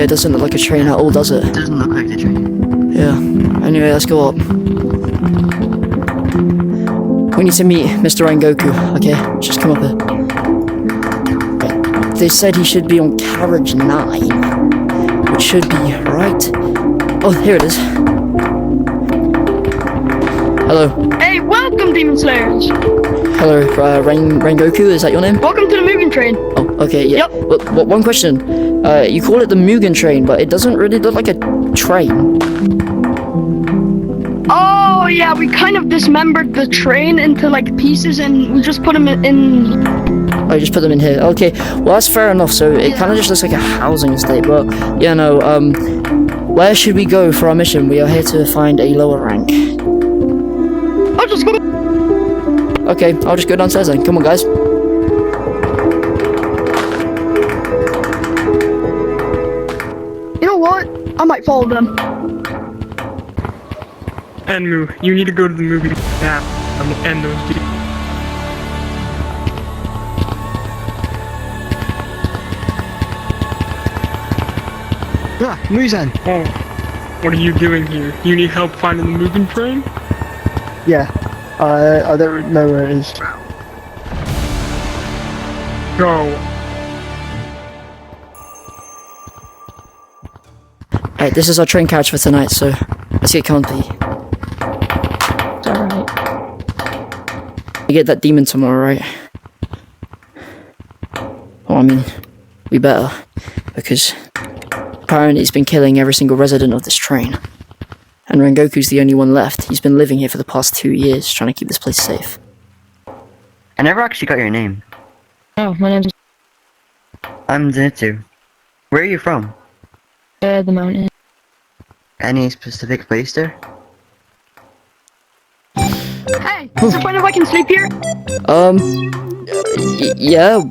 it doesn't look like a train at all, does it? It doesn't look like the train. Yeah. Anyway, let's go up. We need to meet Mr. Rengoku. Okay, just come up here. Right. They said he should be on carriage 9, which should be right. Oh, here it is. Hello. Hey, welcome, Demon Slayers! Hello, Rengoku, is that your name? Welcome to the Mugen train. Oh, okay, yeah. Yep. Well, one question. You call it the Mugen train, but it doesn't really look like a train. Oh, yeah, we kind of dismembered the train into, like, pieces, and we just put them in... Oh, you just put them in here. Okay, well, that's fair enough. So it kind of just looks like a housing estate, but, yeah, no, where should we go for our mission? We are here to find a lower rank. I'll just go... Okay, I'll just go downstairs then. Come on, guys. You know what? I might follow them. Enmu, you need to go to the movie now and end those deals. Ah, Mugen. Oh, what are you doing here? You need help finding the Mugen train? Yeah, I don't know where it is. Go. Alright, this is our train carriage for tonight, so let's get comfy. Alright. We get that demon tomorrow, right? Well, I mean, we better, because apparently he's been killing every single resident of this train. And Rengoku's the only one left. He's been living here for the past 2 years, trying to keep this place safe. I never actually got your name. Oh, my name's... I'm Zenitsu. Where are you from? The mountain. Any specific place there? Hey, is there a point if I can sleep here? Yeah,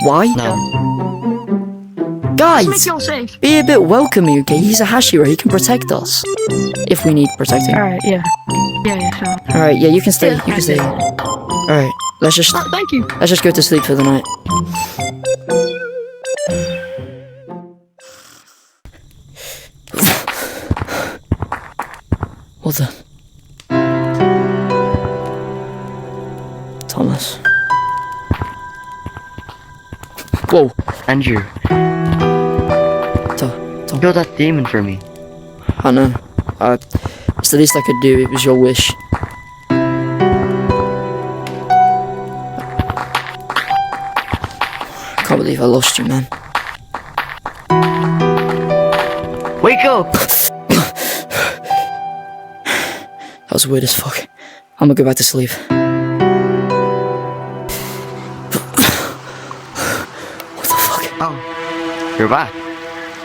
why? No. Just make Guys, you all safe. be a bit welcoming, okay? He's a Hashira, he can protect us. If we need protecting. Alright, yeah. Yeah, sure. Alright, yeah, you can stay, Yeah, you can stay. Alright, let's just Oh, thank you. go to sleep for the night. What the? Thomas. Whoa. Andrew, kill that demon for me. I know. It's the least I could do. It was your wish. I can't believe I lost you, man. Wake up! That was weird as fuck. I'm gonna go back to sleep. What the fuck? Oh, you're back.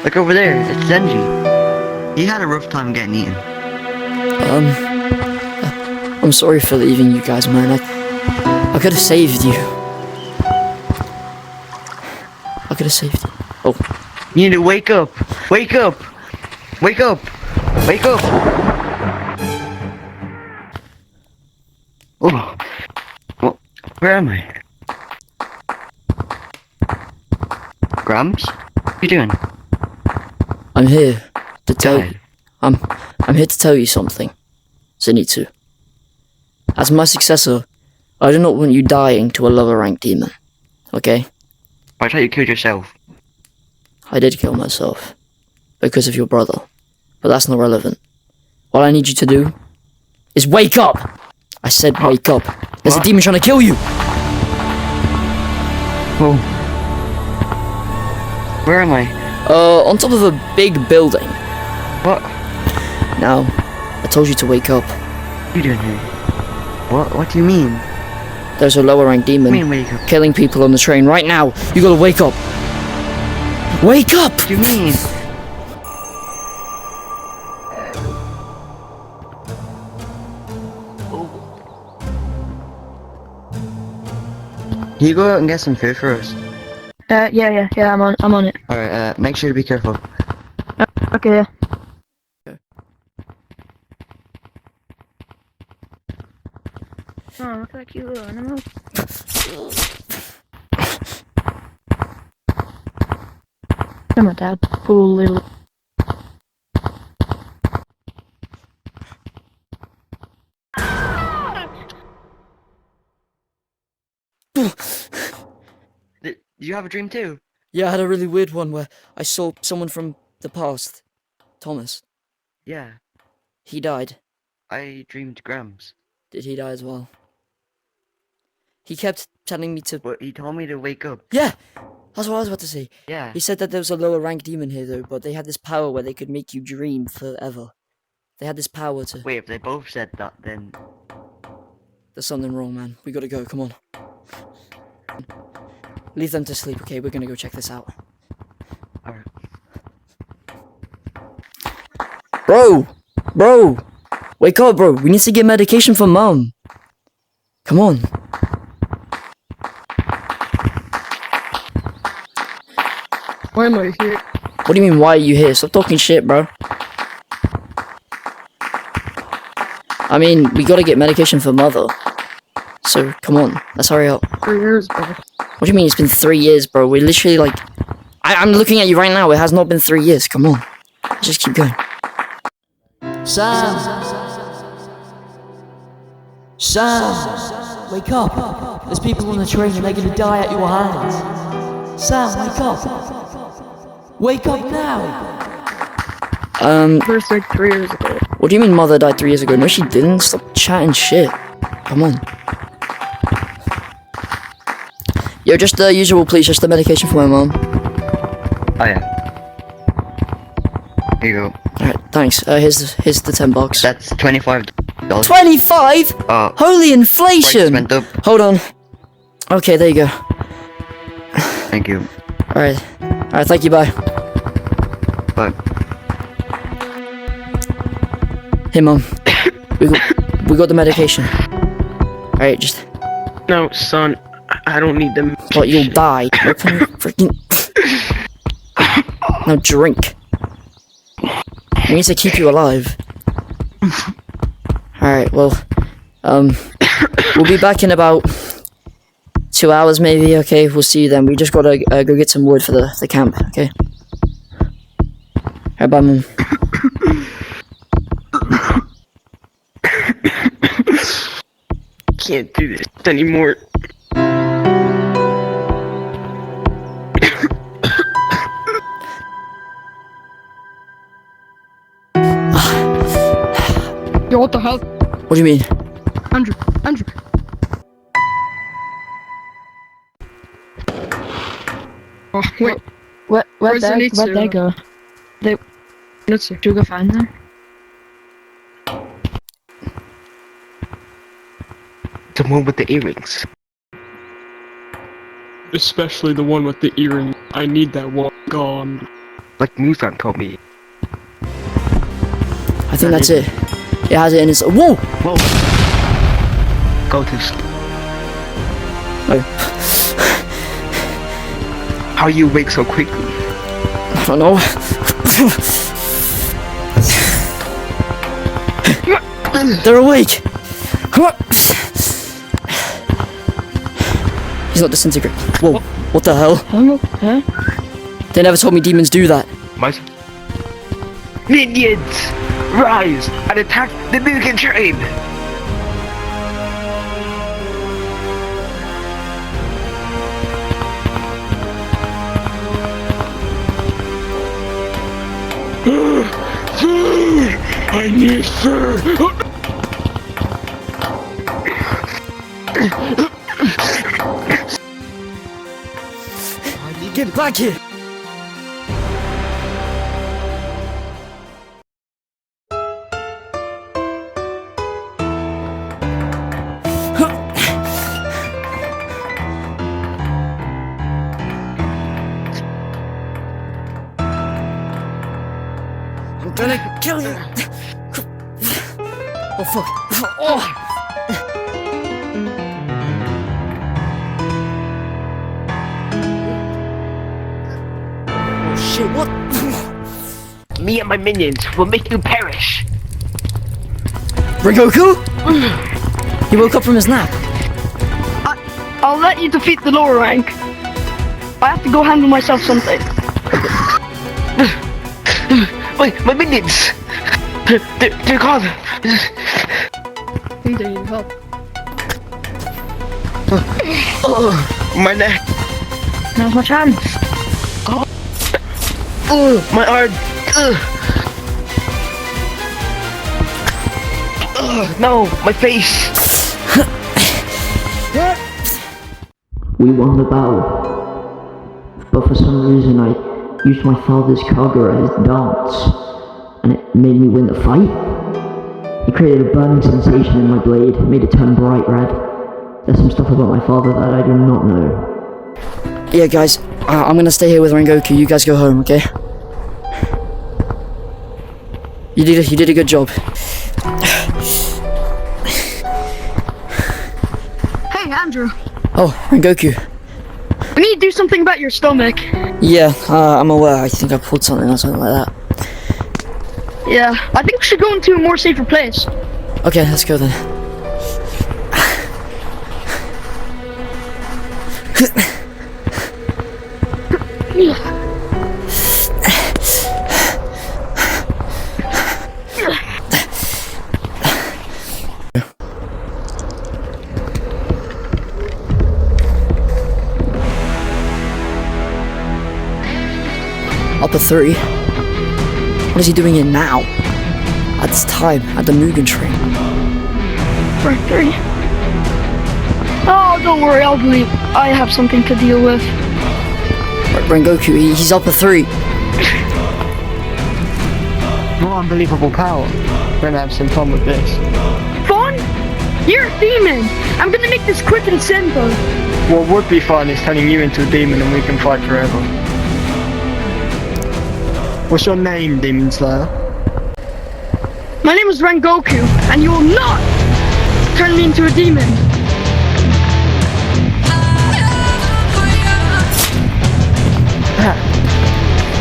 Look over there, it's Zenji. He had a rough time getting eaten. I'm sorry for leaving you guys, man. I could have saved you. I could have saved you. Oh. You need to wake up! Wake up! Wake up! Wake up! Oh. Well, where am I? Grams? What are you doing? I'm here to tell Dad. you. I'm here to tell you something. Zenitsu. As my successor, I do not want you dying to a lower rank demon. Okay? I thought you killed yourself. I did kill myself. Because of your brother. But that's not relevant. All I need you to do is wake up! I said wake up. There's a What? demon trying to kill you! Oh. Where am I? On top of a big building. What? Now, I told you to wake up. What are you doing here? What do you mean? There's a lower rank What do demon you mean wake up? killing people on the train right now. You gotta wake up. Wake up! What do you mean? Can you go out and get some food for us? Yeah, I'm on it. Alright, make sure to be careful. Okay, yeah. Oh, look at that cute little animal. Come on, Dad. Cool little. Did you have a dream too? Yeah, I had a really weird one where I saw someone from the past. Thomas. Yeah, He died. I dreamed Grams. Did he die as well? He kept telling me to... But he told me to wake up. Yeah! That's what I was about to say. Yeah. He said that there was a lower rank demon here though, but they had this power where they could make you dream forever. They had this power to... Wait, if they both said that, then... There's something wrong, man. We gotta go, come on. Leave them to sleep, okay? We're gonna go check this out. Alright. Bro! Bro! Wake up, bro! We need to get medication for Mom! Come on. Why am I here? What do you mean, why are you here? Stop talking shit, bro. I mean, we gotta get medication for Mother. So, come on. Let's hurry up. 3 years, bro. What do you mean it's been 3 years, bro? We're literally like... I'm looking at you right now. It has not been 3 years. Come on. Just keep going. Sam! Sam! Wake up! There's people on the train and they're gonna die at your hands. Sam, wake up! Wake up now! First, like 3 years ago. What do you mean Mother died 3 years ago? No, she didn't. Stop chatting shit. Come on. Yo, just the usual, please. Just the medication for my mom. Oh yeah. Here you go. Alright, thanks. Here's the $10. That's $25. 25? Holy Price inflation! went up. Hold on. Okay, there you go. Thank you. Alright. Alright, thank you, bye. Bye. Hey, Mom. we got the medication. Alright, just... No, son, I don't need them. But you'll die. Open your freaking... Now drink. We need to keep you alive. Alright, well... we'll be back in about... 2 hours, maybe, okay? We'll see you then. We just gotta go get some wood for the camp, okay? Alright, bye, Mom. Can't do this anymore. Yo, what the hell? What do you mean? Andrew. Oh, wait. Where'd Where's the they Nitsu? go? Let's see. Should we go find them? The one with the earrings. Especially the one with the earring. I need that one gone. Like Mugen told me. I think that's it. It has it in its... Whoa! Whoa. Go to sleep. Oh, How you wake so quickly? I don't know. They're awake! He's not disintegrating. Whoa, what the hell? Huh? They never told me demons do that. My minions! Rise and attack the Mugen train! I need food! Get back here! I'm gonna kill you! Oh fuck! Oh! Oh shit, what? Me and my minions will make you perish! Rengoku? He woke up from his nap. I'll let you defeat the lower rank. I have to go handle myself something. my minions! Dear God! Need any help? Oh, my neck! Now's my chance. My arm! No, my face! We won the battle, but for some reason I used my father's Kagura as dance, and it made me win the fight. It created a burning sensation in my blade, made it turn bright red. There's some stuff about my father that I do not know. Yeah, guys, I'm gonna stay here with Rengoku. You guys go home, okay? You did a good job. Hey, Andrew. Oh, Rengoku. We need to do something about your stomach. Yeah, I'm aware. I think I pulled something or something like that. Yeah, I think we should go into a more safer place. Okay, let's go then. Upper 3? What is he doing here now? At this time, at the Mugen train. For 3. Oh, don't worry, I'll believe. I have something to deal with. Rengoku, he's upper 3. What unbelievable power. We're gonna have some fun with this. Fun? You're a demon. I'm gonna make this quick and simple. What would be fun is turning you into a demon and we can fight forever. What's your name, Demon Slayer? My name is Rengoku, and you will not turn me into a demon.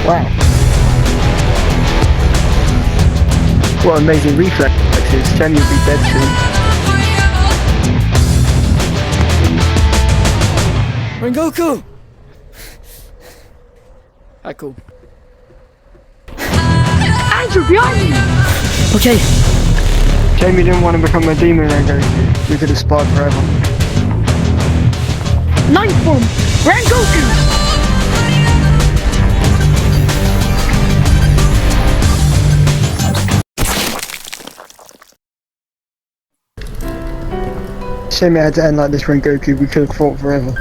Wow. What amazing reflexes. Then you'll be dead soon. Rengoku! Alright, cool. Andrew, behind me! Okay. Jamie didn't want to become a demon, Rengoku. We could have sparred forever. Ninth form, Rengoku! Shame it had to end like this, Rengoku. We could have fought forever.